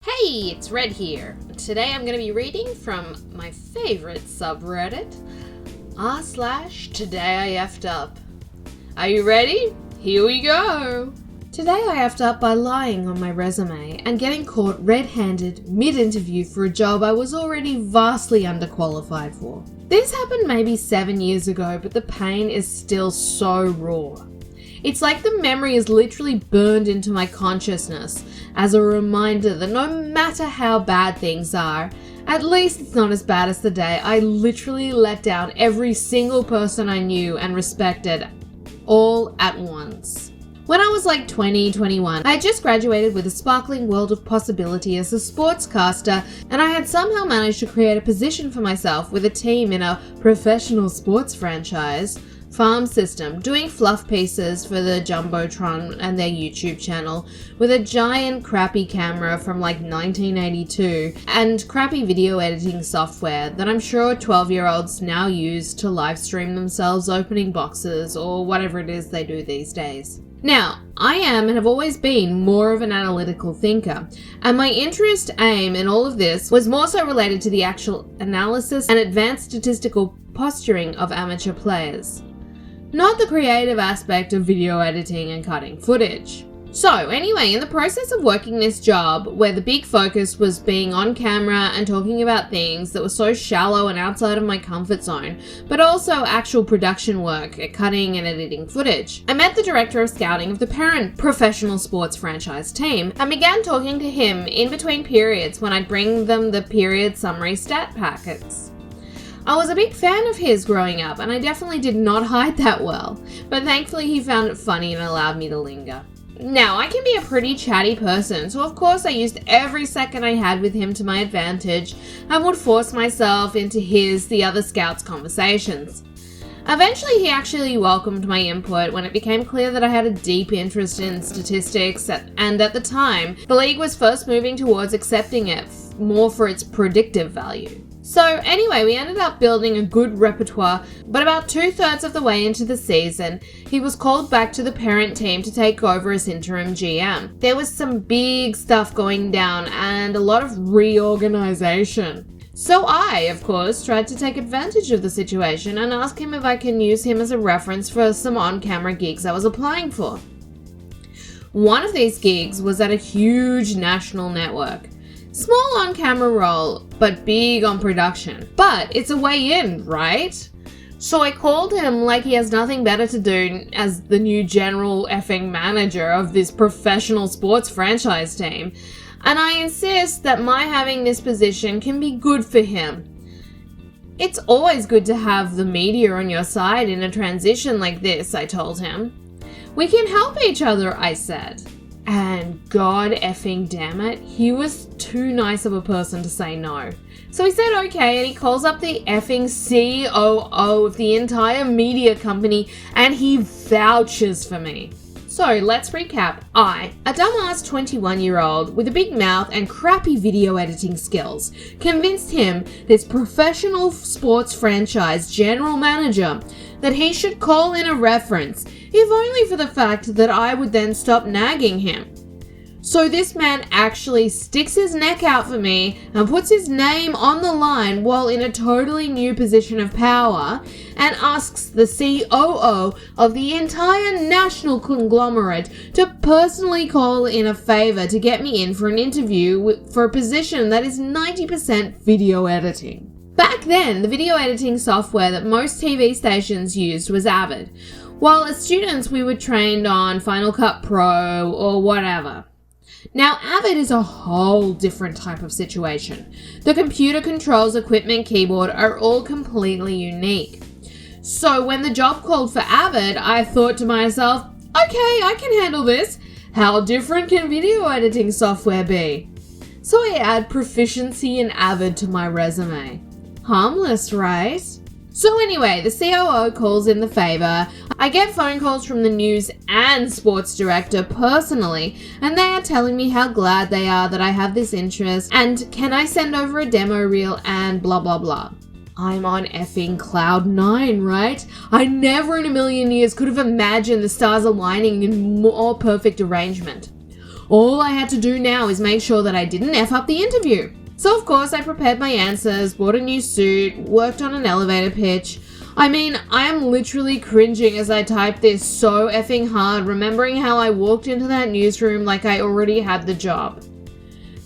Hey, it's Red here. Today I'm going to be reading from my favorite subreddit, r/Today I effed up. Are you ready? Here we go! Today I effed up by lying on my resume and getting caught red-handed mid-interview for a job I was already vastly underqualified for. This happened maybe 7 years ago, but the pain is still so raw. It's like the memory is literally burned into my consciousness as a reminder that no matter how bad things are, at least it's not as bad as the day I literally let down every single person I knew and respected all at once. When I was like 20, 21, I had just graduated with a sparkling world of possibility as a sportscaster, and I had somehow managed to create a position for myself with a team in a professional sports franchise farm system, doing fluff pieces for the Jumbotron and their YouTube channel with a giant crappy camera from like 1982 and crappy video editing software that I'm sure 12-year-olds now use to live stream themselves opening boxes or whatever it is they do these days. Now, I am and have always been more of an analytical thinker, and my interest aim in all of this was more so related to the actual analysis and advanced statistical posturing of amateur players, not the creative aspect of video editing and cutting footage. So anyway, in the process of working this job, where the big focus was being on camera and talking about things that were so shallow and outside of my comfort zone, but also actual production work at cutting and editing footage, I met the director of scouting of the parent professional sports franchise team and began talking to him in between periods when I'd bring them the period summary stat packets. I was a big fan of his growing up, and I definitely did not hide that well, but thankfully he found it funny and allowed me to linger. Now, I can be a pretty chatty person, so of course I used every second I had with him to my advantage and would force myself into the other scouts' conversations. Eventually, he actually welcomed my input when it became clear that I had a deep interest in statistics, and at the time, the league was first moving towards accepting it more for its predictive value. So anyway, we ended up building a good repertoire, but about 2/3 of the way into the season, he was called back to the parent team to take over as interim GM. There was some big stuff going down and a lot of reorganization. So I, of course, tried to take advantage of the situation and ask him if I can use him as a reference for some on-camera gigs I was applying for. One of these gigs was at a huge national network. Small on-camera role, but big on production. But it's a way in, right? So I called him like he has nothing better to do as the new general effing manager of this professional sports franchise team. And I insist that my having this position can be good for him. It's always good to have the media on your side in a transition like this, I told him. We can help each other, I said. And god effing damn it, he was too nice of a person to say no. So he said okay, and he calls up the effing COO of the entire media company and he vouches for me. So let's recap. I, a dumbass 21-year-old with a big mouth and crappy video editing skills, convinced him, this professional sports franchise general manager, that he should call in a reference, if only for the fact that I would then stop nagging him. So this man actually sticks his neck out for me and puts his name on the line while in a totally new position of power and asks the COO of the entire national conglomerate to personally call in a favor to get me in for an interview for a position that is 90% video editing. Back then, the video editing software that most TV stations used was Avid, while as students we were trained on Final Cut Pro or whatever. Now, Avid is a whole different type of situation. The computer controls, equipment, keyboard are all completely unique. So when the job called for Avid, I thought to myself, okay, I can handle this. How different can video editing software be? So I add proficiency in Avid to my resume. Harmless, right? So anyway, the COO calls in the favor. I get phone calls from the news and sports director personally, and they are telling me how glad they are that I have this interest and can I send over a demo reel and blah blah blah. I'm on effing cloud 9, right? I never in a million years could have imagined the stars aligning in more perfect arrangement. All I had to do now is make sure that I didn't F up the interview. So of course I prepared my answers, bought a new suit, worked on an elevator pitch. I mean, I am literally cringing as I type this so effing hard, remembering how I walked into that newsroom like I already had the job.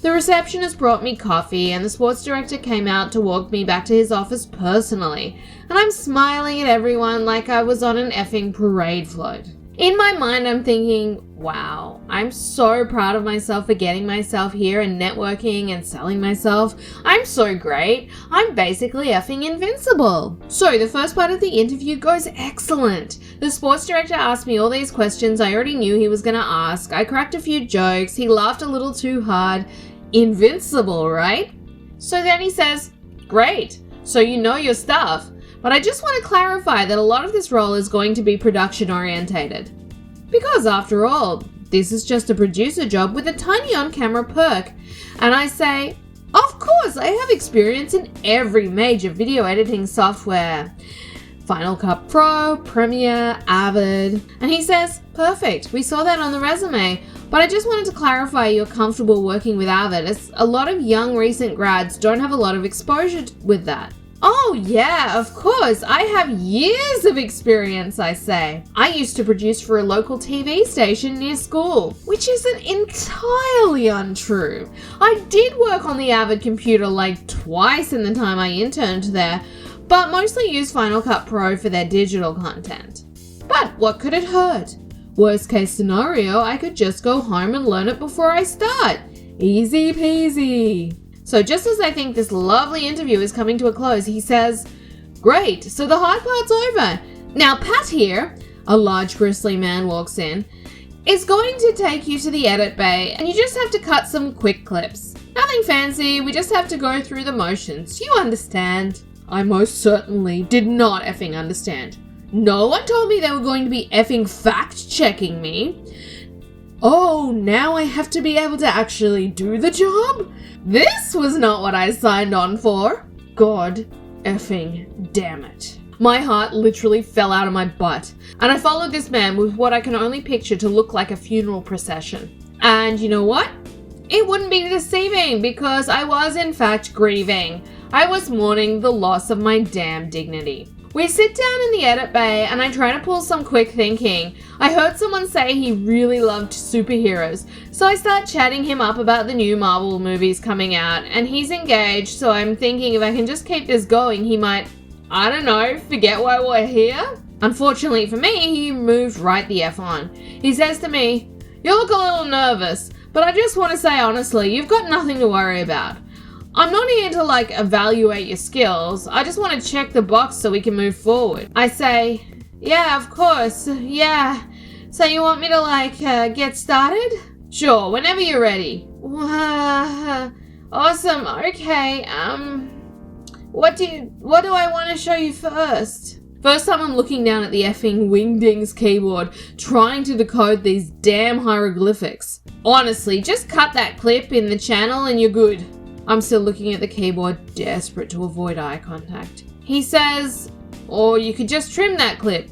The receptionist brought me coffee and the sports director came out to walk me back to his office personally, and I'm smiling at everyone like I was on an effing parade float. In my mind, I'm thinking, wow, I'm so proud of myself for getting myself here and networking and selling myself. I'm so great. I'm basically effing invincible. So the first part of the interview goes excellent. The sports director asked me all these questions I already knew he was going to ask. I cracked a few jokes. He laughed a little too hard. Invincible, right? So then he says, great. So you know your stuff. But I just want to clarify that a lot of this role is going to be production orientated. Because after all, this is just a producer job with a tiny on-camera perk. And I say, of course, I have experience in every major video editing software. Final Cut Pro, Premiere, Avid. And he says, perfect, we saw that on the resume. But I just wanted to clarify you're comfortable working with Avid, as a lot of young recent grads don't have a lot of exposure with that. Oh yeah, of course, I have years of experience, I say. I used to produce for a local TV station near school, which isn't entirely untrue. I did work on the Avid computer like twice in the time I interned there, but mostly used Final Cut Pro for their digital content. But what could it hurt? Worst case scenario, I could just go home and learn it before I start. Easy peasy. So just as I think this lovely interview is coming to a close, he says, great, so the hard part's over. Now Pat here, a large bristly man walks in, is going to take you to the edit bay and you just have to cut some quick clips. Nothing fancy, we just have to go through the motions. You understand? I most certainly did not effing understand. No one told me they were going to be effing fact-checking me. Oh, now I have to be able to actually do the job? This was not what I signed on for. God effing damn it. My heart literally fell out of my butt, and I followed this man with what I can only picture to look like a funeral procession. And you know what? It wouldn't be deceiving because I was in fact grieving. I was mourning the loss of my damn dignity. We sit down in the edit bay and I try to pull some quick thinking. I heard someone say he really loved superheroes, so I start chatting him up about the new Marvel movies coming out, and he's engaged, so I'm thinking if I can just keep this going, he might, I don't know, forget why we're here? Unfortunately for me, he moved right the F on. He says to me, you look a little nervous, but I just want to say honestly, you've got nothing to worry about. I'm not here to evaluate your skills. I just want to check the box so we can move forward. I say, yeah, of course, yeah. So you want me to get started? Sure, whenever you're ready. Awesome, okay, what do I want to show you first? First time I'm looking down at the effing Wingdings keyboard, trying to decode these damn hieroglyphics. Honestly, just cut that clip in the channel and you're good. I'm still looking at the keyboard, desperate to avoid eye contact. He says, or you could just trim that clip.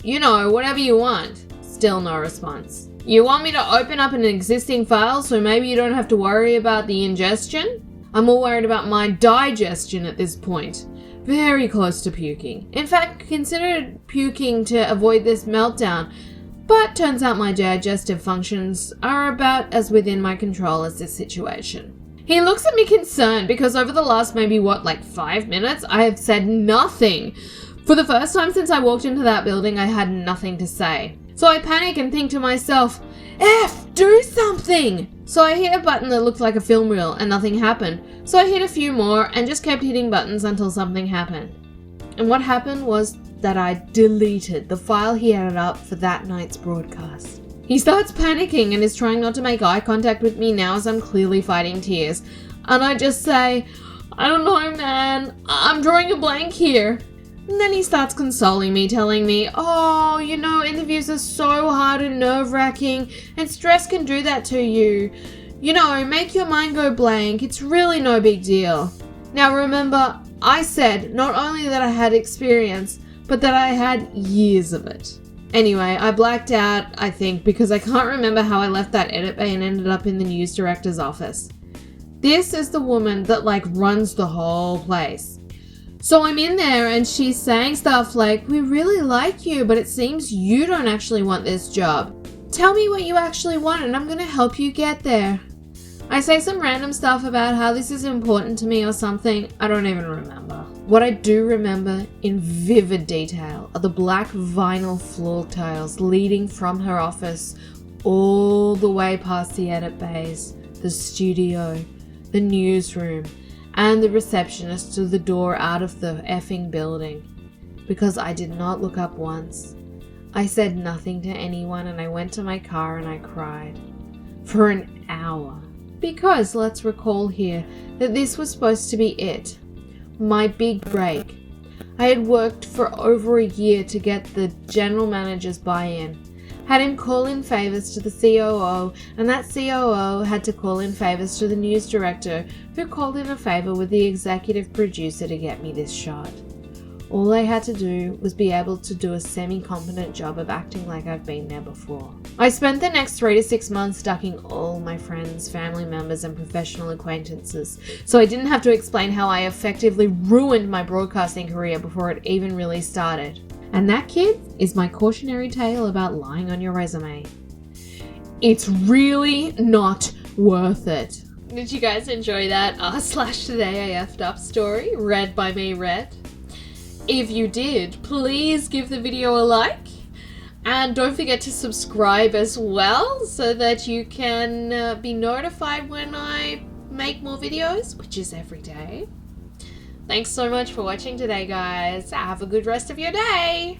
You know, whatever you want. Still no response. You want me to open up an existing file so maybe you don't have to worry about the ingestion? I'm more worried about my digestion at this point. Very close to puking. In fact, considered puking to avoid this meltdown, but turns out my digestive functions are about as within my control as this situation. He looks at me concerned because over the last 5 minutes, I have said nothing. For the first time since I walked into that building, I had nothing to say. So I panic and think to myself, F, do something! So I hit a button that looked like a film reel and nothing happened. So I hit a few more and just kept hitting buttons until something happened. And what happened was that I deleted the file he added up for that night's broadcast. He starts panicking and is trying not to make eye contact with me now as I'm clearly fighting tears. And I just say, I don't know, man. I'm drawing a blank here. And then he starts consoling me, telling me, oh, you know, interviews are so hard and nerve-wracking, and stress can do that to you. You know, make your mind go blank. It's really no big deal. Now remember, I said not only that I had experience, but that I had years of it. Anyway, I blacked out, I think, because I can't remember how I left that edit bay and ended up in the news director's office. This is the woman that runs the whole place. So I'm in there and she's saying stuff like, we really like you, but it seems you don't actually want this job. Tell me what you actually want and I'm going to help you get there. I say some random stuff about how this is important to me or something. I don't even remember. What I do remember in vivid detail are the black vinyl floor tiles leading from her office all the way past the edit bays, the studio, the newsroom, and the receptionist to the door out of the effing building. Because I did not look up once. I said nothing to anyone and I went to my car and I cried. For an hour. Because let's recall here that this was supposed to be it. My big break. I had worked for over a year to get the general manager's buy-in. Had him call in favors to the COO, and that COO had to call in favors to the news director, who called in a favor with the executive producer to get me this shot. All I had to do was be able to do a semi-competent job of acting like I've been there before. I spent the next 3 to 6 months ducking all my friends, family members, and professional acquaintances, so I didn't have to explain how I effectively ruined my broadcasting career before it even really started. And that, kid, is my cautionary tale about lying on your resume. It's really not worth it. Did you guys enjoy that r/today I effed up story read by me, Red? If you did, please give the video a like. And don't forget to subscribe as well so that you can be notified when I make more videos, which is every day. Thanks so much for watching today, guys. Have a good rest of your day.